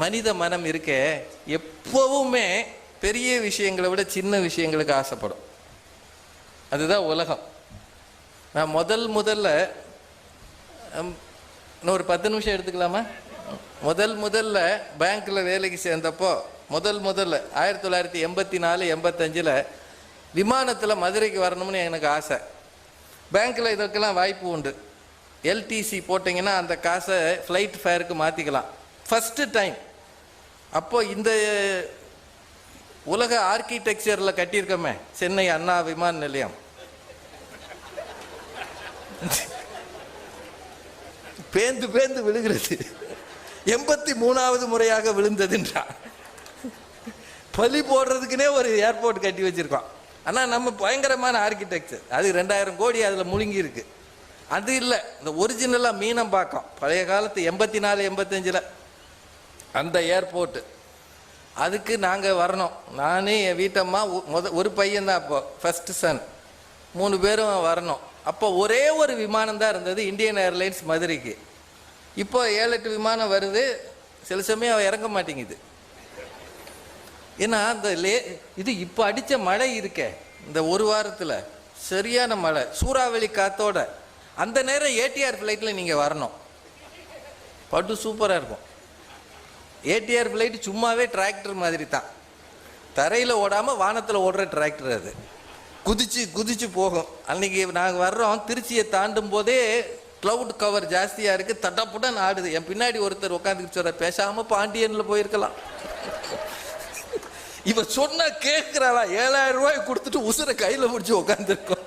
மனித மனம் இருக்கே எப்பவுமே பெரிய விஷயங்களை விட சின்ன விஷயங்களுக்கு ஆசைப்படும். அதுதான் உலகம். நான் முதல்ல இன்னும் ஒரு 10 நிமிஷம் எடுத்துக்கலாமா? முதல்ல பேங்க்கில் வேலைக்கு சேர்ந்தப்போ முதல்ல 1984 85 விமானத்தில் மதுரைக்கு வரணும்னு எனக்கு ஆசை. பேங்க்கில் இதற்கெல்லாம் வாய்ப்பு உண்டு. எல்டிசி போட்டிங்கன்னா அந்த காசை ஃப்ளைட் ஃபேருக்கு மாற்றிக்கலாம். ஃபஸ்ட்டு டைம் அப்போ இந்த உலக ஆர்கிடெக்சரில் கட்டியிருக்கோமே சென்னை அண்ணா விமான நிலையம், பேந்து விழுகிறது. 83வது முறையாக விழுந்ததுன்றான். பலி போடுறதுக்குன்னே ஒரு ஏர்போர்ட் கட்டி வச்சிருக்கோம். ஆனால் நம்ம பயங்கரமான ஆர்கிடெக்சர், அது 2000 கோடி அதில் முழுங்கி இருக்கு. அது இல்லை, இந்த ஒரிஜினலாக மீனம்பாக்கம் பழைய காலத்து 84 85 அந்த ஏர்போர்ட்டு, அதுக்கு நாங்கள் வரணும். நானே என் வீட்டம்மா ஒரு பையன்தான், அப்போ ஃபஸ்ட்டு சன், 3 பேரும் வரணும். அப்போ ஒரே ஒரு விமானம் தான் இருந்தது, இந்தியன் ஏர்லைன்ஸ் மதுரைக்கு. இப்போ 7-8 விமானம் வருது, சில சமயம் இறங்க மாட்டேங்குது. ஏன்னா அந்த இது இப்போ அடித்த மழை இருக்கே இந்த ஒரு வாரத்தில் சரியான மழை, சூறாவளி காத்தோட. அந்த நேரம் ஏடிஆர் ஃப்ளைட்டில் நீங்கள் வரணும், பட்டு சூப்பராக இருக்கும். ஏடிஆர் ஃப்ளைட்டு சும்மாவே டிராக்டர் மாதிரி தான், தரையில் ஓடாமல் வானத்தில் ஓடுற டிராக்டர். அது குதிச்சு போகும். அன்றைக்கி நாங்கள் வர்றோம், திருச்சியை தாண்டும் போதே க்ளவுட் கவர் ஜாஸ்தியாக இருக்குது, தட்டப்புடன் ஆடுது. என் பின்னாடி ஒருத்தர் உட்காந்துக்கிட்டு சொல்கிற, பேசாமல் பாண்டியனில் போயிருக்கலாம். இவன் சொன்ன கேட்குறாளா? 7000 ரூபாய் கொடுத்துட்டு உசுரை கையில் முடிச்சு உட்காந்துருக்கோம்.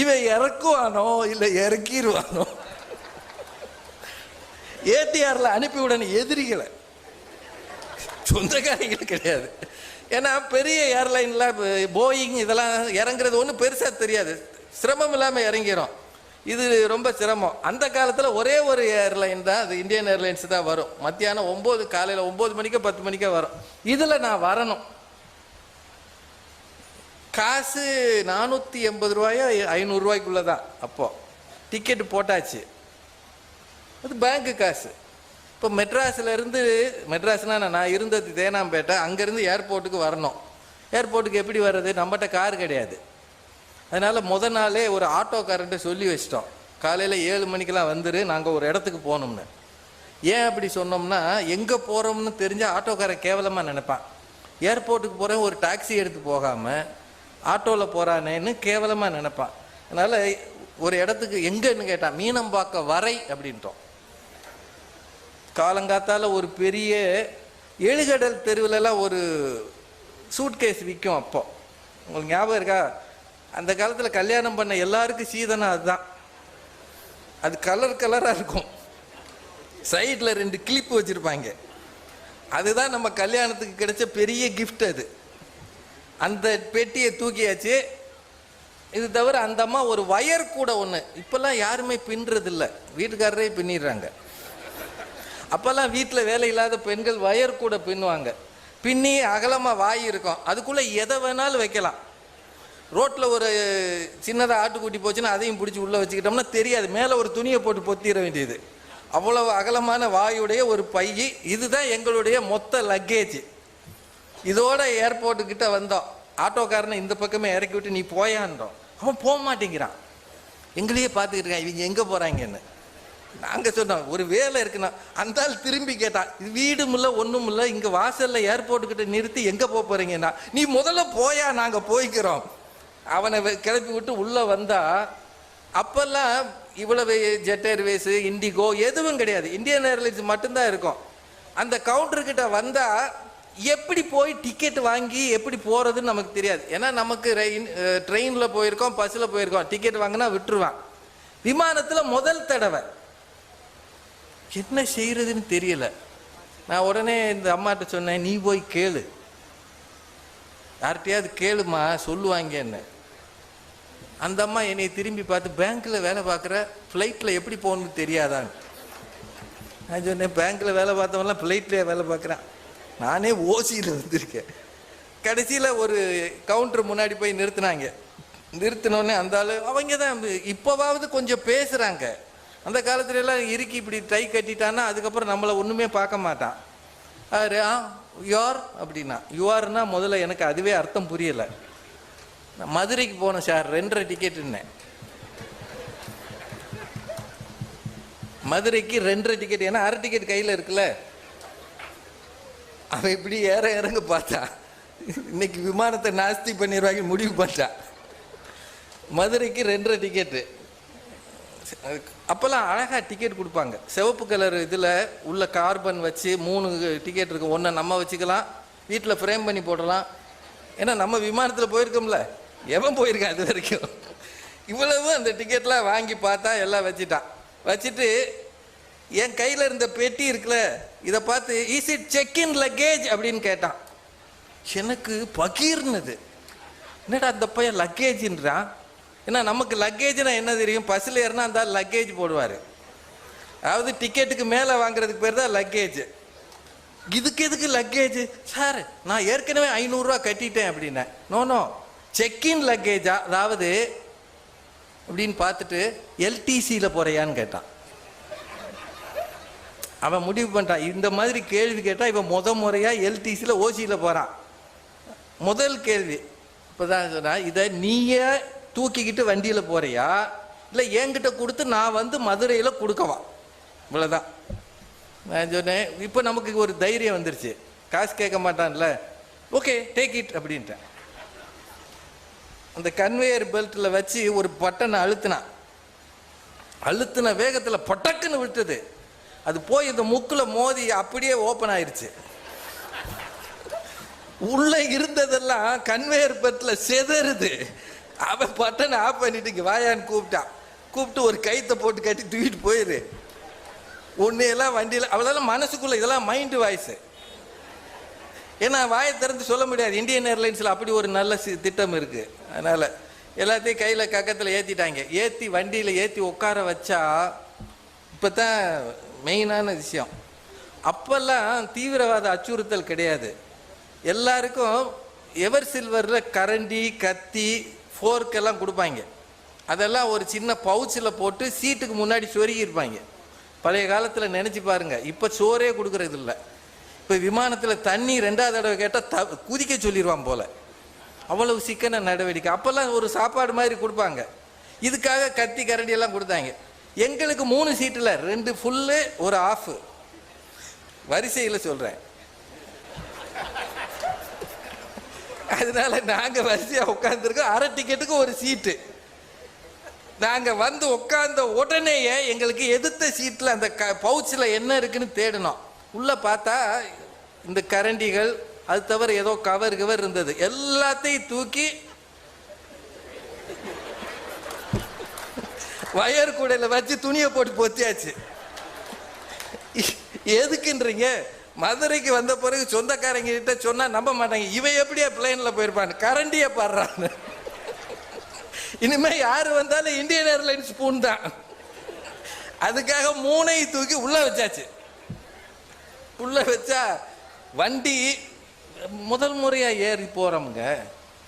இவன் இறக்குவானோ இல்லை இறக்கிடுவானோ? ஏடிஆரில் அனுப்பிவிடணும் எதிரிகளை, சொந்தக்காரிகள் கிடையாது. ஏன்னா பெரிய ஏர்லைனில் போயிங் இதெல்லாம் இறங்குறது ஒன்றும் பெருசாக தெரியாது, சிரமம் இல்லாமல் இறங்கிடும். இது ரொம்ப சிரமம். அந்த காலத்தில் ஒரே ஒரு ஏர்லைன் தான், அது இந்தியன் ஏர்லைன்ஸ் தான் வரும். மத்தியானம் 9 காலையில் 9 மணிக்கோ 10 மணிக்கோ வரும். இதில் நான் வரணும். காசு 480 ரூபாயோ 500 ரூபாய்க்குள்ளே தான். அப்போது டிக்கெட்டு போட்டாச்சு, அது பேங்க்கு காசு. இப்போ மெட்ராஸ்னால் நான் இருந்தது தேனாம்பேட்டை, அங்கேருந்து ஏர்போர்ட்டுக்கு வரணும். ஏர்போர்ட்டுக்கு எப்படி வர்றது? நம்மகிட்ட கார் கிடையாது. அதனால் முதல் நாளே ஒரு ஆட்டோக்காரன்ட்டு சொல்லி வச்சிட்டோம், காலையில் 7 மணிக்கெலாம் வந்துரு, நாங்கள் ஒரு இடத்துக்கு போகணும்னு. ஏன் அப்படி சொன்னோம்னா, எங்கே போகிறோம்னு தெரிஞ்சால் ஆட்டோக்காரன் கேவலமாக நினைப்பான். ஏர்போர்ட்டுக்கு போகிறேன் ஒரு டாக்ஸி எடுத்து போகாமல் ஆட்டோவில் போகிறானேன்னு கேவலமாக நினைப்பான். அதனால் ஒரு இடத்துக்கு எங்கன்னு கேட்டான், மீனம்பாக்கம் வரை அப்படின்ட்டோம். காலங்காத்தால் ஒரு பெரிய எழுகடல் தெருவிலலாம் ஒரு சூட்கேஸ் விற்கும். அப்போ உங்களுக்கு ஞாபகம் இருக்கா? அந்த காலத்தில் கல்யாணம் பண்ண எல்லாருக்கும் சீதனம் அதுதான். அது கலராக இருக்கும், சைடில் 2 கிளிப்பு வச்சுருப்பாங்க. அதுதான் நம்ம கல்யாணத்துக்கு கிடைச்ச பெரிய கிஃப்ட். அது அந்த பெட்டியை தூக்கியாச்சு. இது தவிர அந்த அம்மா ஒரு வயர் கூட ஒன்று, இப்போல்லாம் யாருமே பின்னுறதில்லை, வீட்டுக்காரரே பின்னிடுறாங்க. அப்போல்லாம் வீட்டில் வேலை இல்லாத பெண்கள் வயர் கூட பின்னுவாங்க. பின்னி அகலமாக வாய் இருக்கும், அதுக்குள்ளே எதை வேணாலும் வைக்கலாம். ரோட்டில் ஒரு சின்னதாக ஆட்டுக்குட்டி போச்சுன்னா அதையும் பிடிச்சி உள்ளே வச்சுக்கிட்டோம்னா தெரியாது, மேலே ஒரு துணியை போட்டு பொத்திட வேண்டியது. அவ்வளவு அகலமான வாயுடைய ஒரு பை. இதுதான் எங்களுடைய மொத்த லக்கேஜ். இதோட ஏர்போர்ட்டுக்கிட்ட வந்தோம். ஆட்டோக்காரனை இந்த பக்கமே இறக்கி விட்டு நீ போயான்றோம். அவன் போக மாட்டேங்கிறான், எங்களையே பார்த்துக்கிட்டு இருக்கான், இவங்க எங்கே போகிறாங்கன்னு. நாங்கள் சொன்னோம் ஒரு வேலை இருக்குன்னா. அந்த ஆள் திரும்பி கேட்டான், இது வீடும் இல்லை ஒன்றும் இல்லை, இங்கே வாசலில் ஏர்போர்ட்டுக்கிட்ட நிறுத்தி எங்கே போக போகிறீங்கன்னா, நீ முதல்ல போயா, நாங்கள் போய்க்கிறோம். அவனை கிளப்பி விட்டு உள்ளே வந்தா, அப்போல்லாம் இவ்வளவு ஜெட் ஏர்வேஸு இண்டிகோ எதுவும் கிடையாது, இந்தியன் ஏர்லைன்ஸ் மட்டும்தான் இருக்கும். அந்த கவுண்டர்கிட்ட வந்தால் எப்படி போய் டிக்கெட் வாங்கி எப்படி போகிறதுன்னு நமக்கு தெரியாது. ஏன்னா நமக்கு ட்ரெயினில் போயிருக்கோம், பஸ்ஸில் போயிருக்கோம், டிக்கெட் வாங்கினா விட்டுருவான். விமானத்தில் முதல் தடவை என்ன செய்கிறதுன்னு தெரியல. நான் உடனே இந்த அம்மாட்ட சொன்னேன், நீ போய் கேளு, யார்கிட்டையாவது கேளுமா சொல்லுவாங்கன்னு. அந்த அம்மா என்னை திரும்பி பார்த்து, பேங்க்கில் வேலை பார்க்குற, ஃப்ளைட்டில் எப்படி போகணுன்னு தெரியாதான்னு. நான் சொன்னேன், பேங்க்கில் வேலை பார்த்தவங்களாம் ஃப்ளைட்லேயே வேலை பார்க்குறான், நானே ஓசியில் வந்திருக்கேன். கடைசியில் ஒரு கவுண்டர் முன்னாடி போய் நிறுத்தினாங்க. நிறுத்தினோடனே அந்த ஆள் அவங்க தான் இப்போவாவது கொஞ்சம் பேசுகிறாங்க. அந்த காலத்துல எல்லாம் இறுக்கி இப்படி டை கட்டிட்டான்னா அதுக்கப்புறம் நம்மளை ஒன்றுமே பார்க்க மாட்டான். அவரு யூஆர் அப்படின்னா, யூஆர்னா முதல்ல எனக்கு அதுவே அர்த்தம் புரியலை. நான் மதுரைக்கு போனேன் சார், 2.5 டிக்கெட்டுன்னேன். மதுரைக்கு 2.5 டிக்கெட், ஏன்னா 1/2 டிக்கெட் கையில் இருக்குல்ல. அவன் இப்படி இறங்க பார்த்தா இன்னைக்கு விமானத்தை நாஸ்தி பண்ணிடுவாங்க முடிவு பண்ணிட்டா. மதுரைக்கு 2.5 டிக்கெட்டு. அப்போல்லாம் அழகாக டிக்கெட் கொடுப்பாங்க, சிவப்பு கலர் இதில் உள்ள கார்பன் வச்சு 3 டிக்கெட் இருக்கும். ஒன்றை நம்ம வச்சுக்கலாம், வீட்டில் ஃப்ரேம் பண்ணி போடலாம். ஏன்னா நம்ம விமானத்தில் போயிருக்கோம்ல, எவன் போயிருக்கான் அது வரைக்கும். இவ்வளவு அந்த டிக்கெட்லாம் வாங்கி பார்த்தா எல்லாம் வச்சுட்டு என் கையில் இருந்த பெட்டி இருக்குல்ல, இதை பார்த்து is it check in luggage அப்படின்னு கேட்டான். எனக்கு பகீர்னது, என்னடா அந்த பையன் லக்கேஜ்ன்றான். ஏன்னா நமக்கு லக்கேஜ்னா என்ன தெரியும், பஸ்ஸில் ஏறினா அந்த லக்கேஜ் போடுவார். அதாவது டிக்கெட்டுக்கு மேலே வாங்குறதுக்கு பேர் தான் லக்கேஜ். இதுக்கு எதுக்கு லக்கேஜ் சார், நான் ஏற்கனவே 500 ரூபா கட்டிட்டேன் அப்படின்னேன். நோ செக்இன் லக்கேஜா, அதாவது அப்படின்னு பார்த்துட்டு எல்டிசியில் போறியான்னு கேட்டான். அவன் முடிவு பண்ணிட்டான், இந்த மாதிரி கேள்வி கேட்டால் இவன் முறையாக எல்டிசியில் ஓசியில் போகிறான். முதல் கேள்வி இப்போ தான் சொன்னா, இதை நீயே தூக்கிக்கிட்டு வண்டியில் போறியா இல்லை என்கிட்ட கொடுத்து நான் வந்து மதுரையில் கொடுக்கவா, இவ்வளோதான். நான் சொன்னேன், இப்போ நமக்கு ஒரு தைரியம் வந்துருச்சு, காசு கேட்க மாட்டான்ல, ஓகே டேக் இட் அப்படின்ட்டேன். அந்த கன்வேயர் பெல்ட்டில் வச்சு ஒரு பட்டனை அழுத்தின வேகத்தில் பட்டக்குன்னு விட்டுது. அது போய் இந்த முக்கில் மோதி அப்படியே ஓப்பன் ஆயிடுச்சு. உள்ளே இருந்ததெல்லாம் கன்வேயர் பெல்ட்டில் செதறுது. அவன் பட்டனை ஆஃப் பண்ணிட்டு இங்கே வாயான்னு கூப்பிட்டு ஒரு கைத்தை போட்டு கட்டி தூக்கிட்டு போயிரு. ஒன்றையெல்லாம் வண்டியில் அவளெல்லாம் மனசுக்குள்ளே இதெல்லாம் மைண்டு வாய்ஸு. ஏன்னா வாயை திறந்து சொல்ல முடியாது, இந்தியன் ஏர்லைன்ஸில் அப்படி ஒரு நல்ல திட்டம் இருக்குது. அதனால் எல்லாத்தையும் கையில் கக்கத்தில் ஏற்றிட்டாங்க. வண்டியில் ஏற்றி உட்கார வச்சா இப்போ தான் மெயினான விஷயம். அப்போல்லாம் தீவிரவாத அச்சுறுத்தல் கிடையாது. எல்லாருக்கும் எவர் சில்வரில் கரண்டி, கத்தி, ஃபோர்க்கெல்லாம் கொடுப்பாங்க. அதெல்லாம் ஒரு சின்ன பவுச்சில் போட்டு சீட்டுக்கு முன்னாடி சொருகியிருப்பாங்க. பழைய காலத்தில் நினச்சி பாருங்கள், இப்போ சோறே கொடுக்குறது இல்லை. இப்போ விமானத்தில் தண்ணி 2வது தடவை கேட்டால் குதிக்க சொல்லிடுவான் போல், அவ்வளவு சிக்கன நடவடிக்கை. அப்போல்லாம் ஒரு சாப்பாடு மாதிரி கொடுப்பாங்க. இதுக்காக கத்தி கரண்டி எல்லாம் கொடுத்தாங்க. எங்களுக்கு 3 சீட்டில் 2 ஃபுல்லு 1 ஆஃபு, வரிசையில் சொல்கிறேன். அதனால நாங்கள் வரிசையாக உட்காந்துருக்கோம், 1/2 டிக்கெட்டுக்கு ஒரு சீட்டு. நாங்கள் வந்து உட்காந்த உடனேயே எங்களுக்கு எதிர்த்த சீட்டில் அந்த பவுச்சில் என்ன இருக்குன்னு தேடணும். உள்ளே பார்த்தா இந்த கரண்டிகள், அது தவிர ஏதோ கவர் இருந்தது. எல்லாத்தையும் தூக்கி வயர் கூடையில் வச்சு துணியை போட்டு பொத்தியாச்சு. எதுக்குன்றீங்க, மதுரைக்கு வந்த பிறகு சொந்தக்காரங்க கிட்ட சொன்னா நம்ப மாட்டாங்க, இவன் எப்படியா பிளைன்ல போயிருப்பான், கரண்டியை பாடுறான். இனிமே யாரு வந்தாலும் இந்தியன் ஏர்லைன்ஸ் ஸ்பூன் தான். அதுக்காக 3ஐயும் தூக்கி உள்ள வச்சாச்சு. உள்ள வச்சா வண்டி முதல் முறையா ஏறி போறோமுங்க.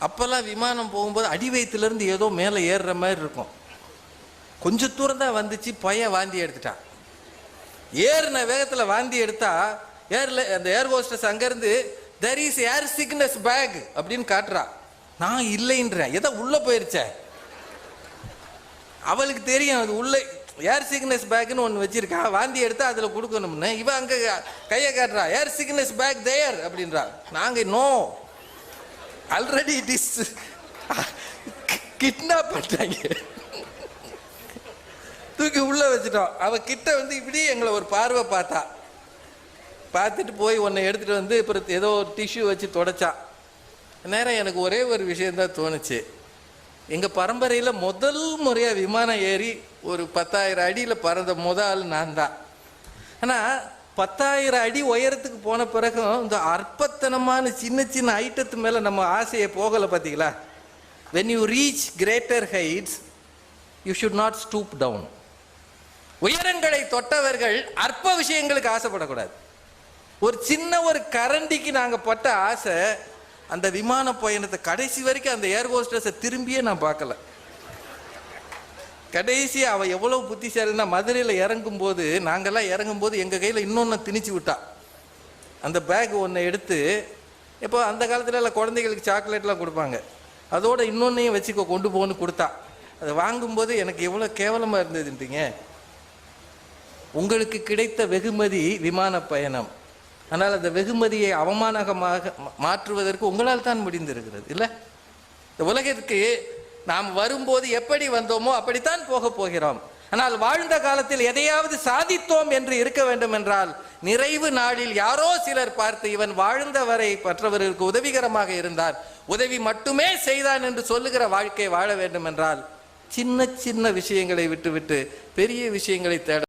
அப்பெல்லாம் விமானம் போகும்போது அடி வயிற்றுலேருந்து ஏதோ மேலே ஏறுற மாதிரி இருக்கும். கொஞ்சம் தூரம் தான் வந்துச்சு, பையன் வாந்தி எடுத்துட்டான். ஏறின வேகத்தில் வாந்தி எடுத்தா அந்த ஏர் ஹோஸ்டஸ் அங்கேருந்து there is air sickness bag அப்படின்னு காட்டுறா. நான் இல்லைன்றேன், எதை உள்ளே போயிருச்சேன். அவளுக்கு தெரியும் அது உள்ள ஏர் சிக்னஸ் பேக்னு ஒன்று வச்சிருக்கா, வாந்தி எடுத்தா அதில் கொடுக்கணும்னு. இவன் அங்கே கையை காட்டுறா, ஏர் சிக்னஸ் பேக் தேர் அப்படின்றா. நாங்கள் no, already it is kidnap பண்ணிட்டாங்க, தூக்கி உள்ளே வச்சுட்டோம். அவள் கிட்ட வந்து இப்படி எங்களை ஒரு பார்வை பார்த்துட்டு போய் ஒன்றை எடுத்துகிட்டு வந்து இப்போ ஏதோ ஒரு டிஷ்யூ வச்சு தொடச்சா. நேரம் எனக்கு ஒரே ஒரு விஷயந்தான் தோணுச்சு. எங்கள் பரம்பரையில் முதல் முறையாக விமானம் ஏறி ஒரு 10,000 அடியில் பறந்த முதல் நான் தான். ஆனால் 10,000 அடி உயரத்துக்கு போன பிறகும் இந்த அற்பத்தனமான சின்ன ஐட்டத்து மேலே நம்ம ஆசையை போகலை. பார்த்தீங்களா, when you reach greater heights you should not stoop down. உயரங்களை தொட்டவர்கள் அற்ப விஷயங்களுக்கு ஆசைப்படக்கூடாது. ஒரு கரண்டிக்கு நாங்கள் பட்ட ஆசை, அந்த விமான பயணத்தை கடைசி வரைக்கும் அந்த ஏர் ஹோஸ்டஸை திரும்பியே நான் பார்க்கல. கடைசி அவள் எவ்வளோ புத்திசாலின்னா, மதுரையில் இறங்கும்போது நாங்கள்லாம் இறங்கும்போது எங்கள் கையில் இன்னொன்று திணிச்சு விட்டா. அந்த பேக் ஒன்று எடுத்து, இப்போ அந்த காலத்துலலாம் குழந்தைகளுக்கு சாக்லேட்லாம் கொடுப்பாங்க, அதோட இன்னொன்னையும் வச்சுக்கோ கொண்டு போன்னு கொடுத்தா, அதை வாங்கும்போது எனக்கு எவ்வளோ கேவலமாக இருந்ததுன்றீங்க. உங்களுக்கு கிடைத்த வெகுமதி விமான பயணம். ஆனால் அந்த வெகுமதியை அவமானமாக மாற்றுவதற்கு உங்களால் தான் முடிந்திருக்கிறது இல்லை? இந்த உலகிற்கு நாம் வரும்போது எப்படி வந்தோமோ அப்படித்தான் போக போகிறோம். ஆனால் வாழ்ந்த காலத்தில் எதையாவது சாதித்தோம் என்று இருக்க வேண்டும் என்றால், நிறைவு நாளில் யாரோ சிலர் பார்த்து இவன் வாழ்ந்த வரை மற்றவர்களுக்கு உதவிகரமாக இருந்தார், உதவி மட்டுமே செய்தான் என்று சொல்லுகிற வாழ்க்கை வாழ வேண்டும் என்றால், சின்ன சின்ன விஷயங்களை விட்டுவிட்டு பெரிய விஷயங்களை தேட